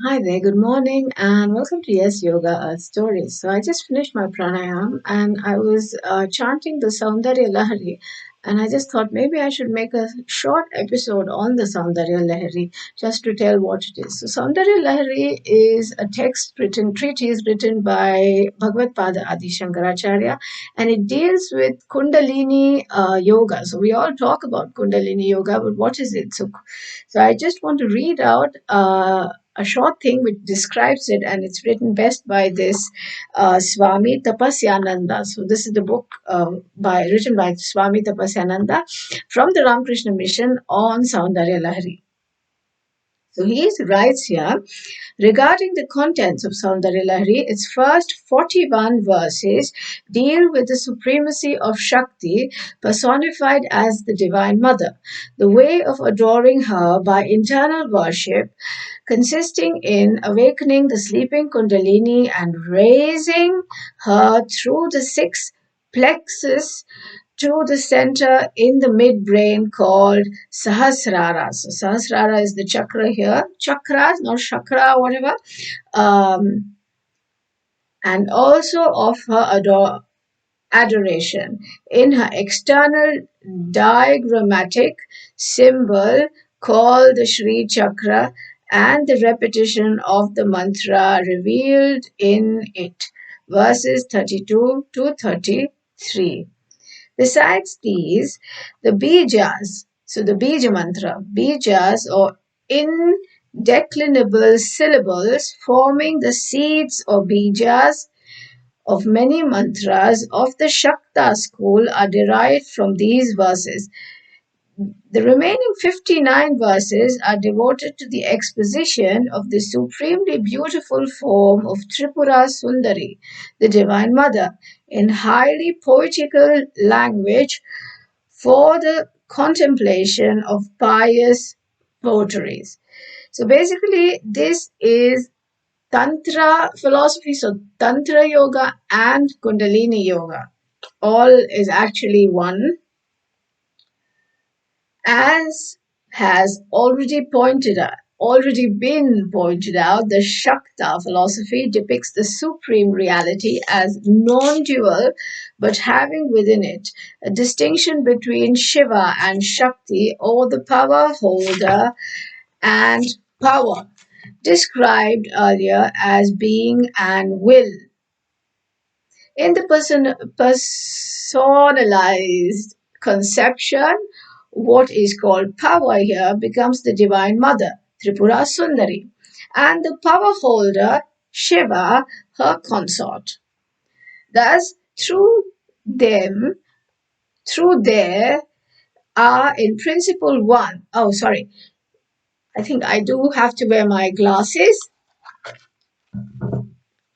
Hi there, good morning, and welcome to Yes Yoga Earth Stories. So I just finished my pranayam and I was chanting the Soundarya Lahari, and I just thought maybe I should make a short episode on the Soundarya Lahari just to tell what it is. So Soundarya Lahari is a treatise written by Bhagvadpada Adi Shankaracharya, and it deals with Kundalini yoga. So we all talk about Kundalini yoga, but what is it? So I just want to read out a short thing which describes it, and it's written best by this Swami Tapayananda. So this is the book written by Swami Tapayananda from the Ramakrishna Mission on Soundarya Lahari. So he writes here regarding the contents of Soundarya Lahari, its first 41 verses deal with the supremacy of Shakti personified as the Divine Mother, the way of adoring her by internal worship consisting in awakening the sleeping Kundalini and raising her through the six plexus to the center in the midbrain called Sahasrara. So Sahasrara is the chakra here. Chakras, not chakra, whatever. And also of her adoration in her external diagrammatic symbol called the Sri Chakra and the repetition of the mantra revealed in it. Verses 32 to 33. Besides these, the bijas, so the bija mantra, bijas or indeclinable syllables forming the seeds or bijas of many mantras of the Shakta school are derived from these verses. The remaining 59 verses are devoted to the exposition of the supremely beautiful form of Tripura Sundari, the Divine Mother, in highly poetical language for the contemplation of pious votaries. So basically, this is Tantra philosophy, so Tantra yoga and Kundalini yoga. All is actually one, as has already been pointed out. The śaktaḥ philosophy depicts the supreme reality as non-dual, but having within it a distinction between Shiva and Shakti, or the power holder and power, described earlier as being and will. In the personalized conception, what is called power here becomes the Divine Mother, Tripura Sundari, and the power holder, Shiva, her consort. Thus, through there are in principle one. Oh, sorry. I think I do have to wear my glasses.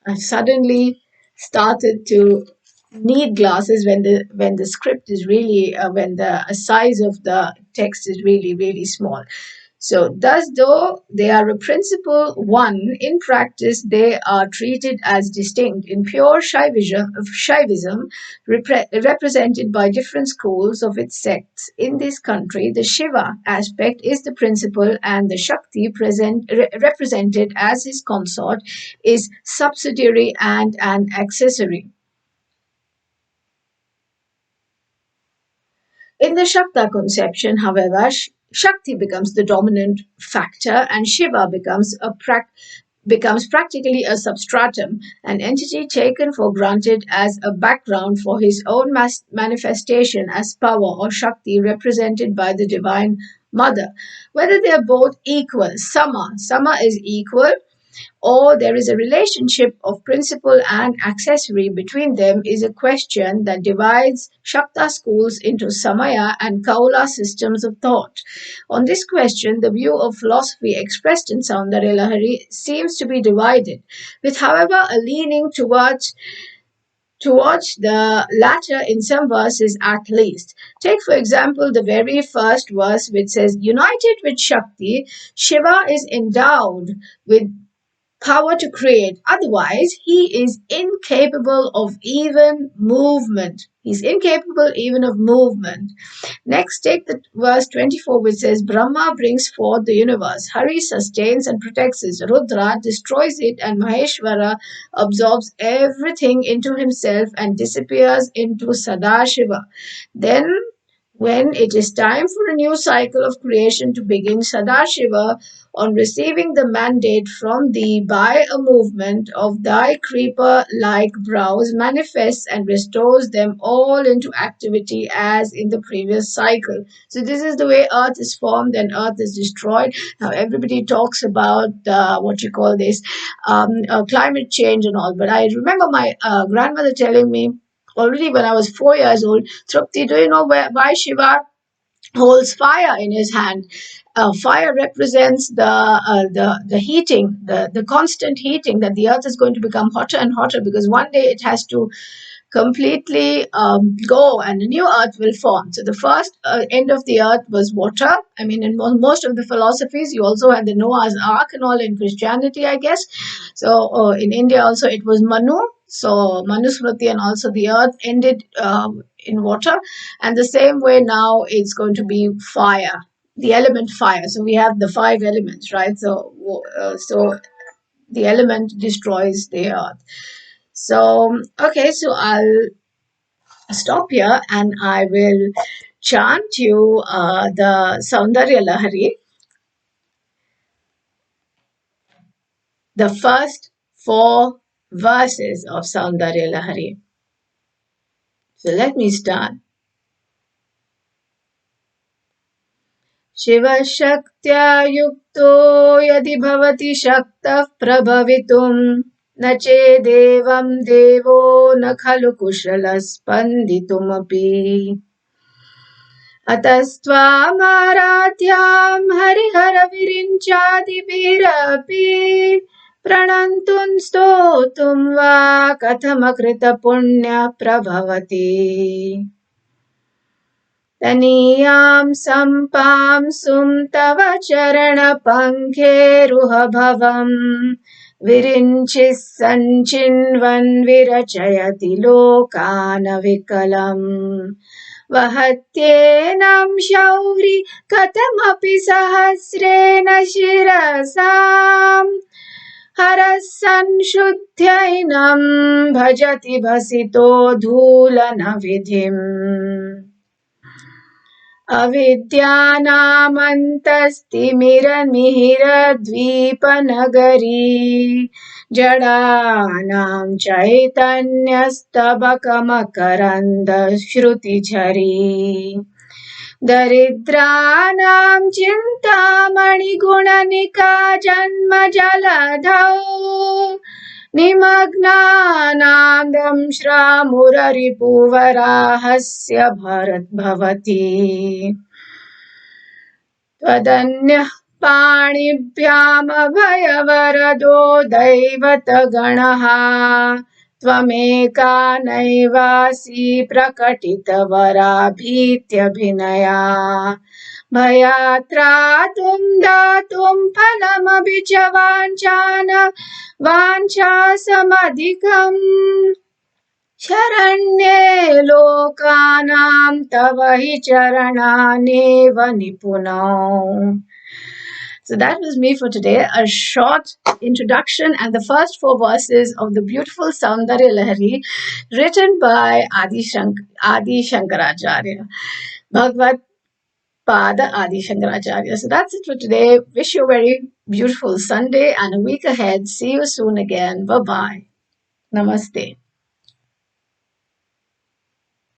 I suddenly started to need glasses when the script is really when the size of the text is really small. So thus, though they are a principle one, in practice they are treated as distinct. In pure Shaivism, represented by different schools of its sects in this country, the Shiva aspect is the principal, and the Shakti represented as his consort is subsidiary and an accessory. In the Shakta conception, however, Shakti becomes the dominant factor and Shiva becomes practically a substratum, an entity taken for granted as a background for his own manifestation as power or Shakti represented by the Divine Mother. Whether they are both equal, sama is equal, or there is a relationship of principal and accessory between them is a question that divides Shakta schools into Samaya and Kaula systems of thought. On this question, the view of philosophy expressed in Soundarya Lahari seems to be divided, with however a leaning towards the latter in some verses at least. Take for example the very first verse which says, united with Shakti, Shiva is endowed with power to create. Otherwise, he is incapable of even movement. He's incapable even of movement. Next, take the verse 24, which says, Brahma brings forth the universe. Hari sustains and protects it. Rudra destroys it, and Maheshwara absorbs everything into himself and disappears into Sadashiva. Then, when it is time for a new cycle of creation to begin, Sadashiva, on receiving the mandate from thee by a movement of thy creeper-like brows, manifests and restores them all into activity as in the previous cycle. So this is the way earth is formed and earth is destroyed. Now everybody talks about climate change and all, but I remember my grandmother telling me already when I was 4 years old, Trupti, do you know why Shiva holds fire in his hand? Fire represents the heating, the constant heating, that the earth is going to become hotter and hotter because one day it has to completely go and a new earth will form. So the first end of the earth was water. I mean, in most of the philosophies, you also had the Noah's Ark and all in Christianity, I guess. So in India also it was Manu. So Manusmriti, and also the earth ended in water. And the same way now it's going to be fire, the element fire. So we have the 5 elements, right? So the element destroys the earth. So, okay, so I'll stop here and I will chant you the Soundarya Lahari, the first 4 verses of Soundarya Lahari. So let me start. śivaḥ yuktō yadi bhavati śaktaḥ prabhavituṃ na chēdēvaṃ dēvō na khalu kuśalaḥ spanditumapi atastvāmārādhyāṃ hariharaviriñchādibhirapi praṇantuṃ stōtuṃ va kathamakrita punya prabhavati taniyam sampam sum tava charana pankheruha bhavam virinchis sanchinvan virachayati lokana vikalam vahatyenam shauri katamapi sahasrena shirasam harasan shuddhyainam bhajati bhasito dhulana vidhim avidyanamantastimiramihira-dvipanagari jadanam chaitanyastabakamakaranda-shruti-jhari daridranam chintamani-gunanika janma-jaladhau nimagnanam damshra-muraripuvarahasya bharat bhavati tadanyah panibhyam abhayavarado daivataganaha tvameka naivasi prakatitavarabhityabhinaya bhayatratum datum phalamabhichavanchana vanchasamadhikam sharanye lokanam tavahi charananeva nipunau. So that was me for today, a short introduction and the first 4 verses of the beautiful Soundarya Lahari written by Adi Shankaracharya, Bhagvadpada Adi Shankaracharya. So that's it for today. Wish you a very beautiful Sunday and a week ahead. See you soon again. Bye-bye. Namaste.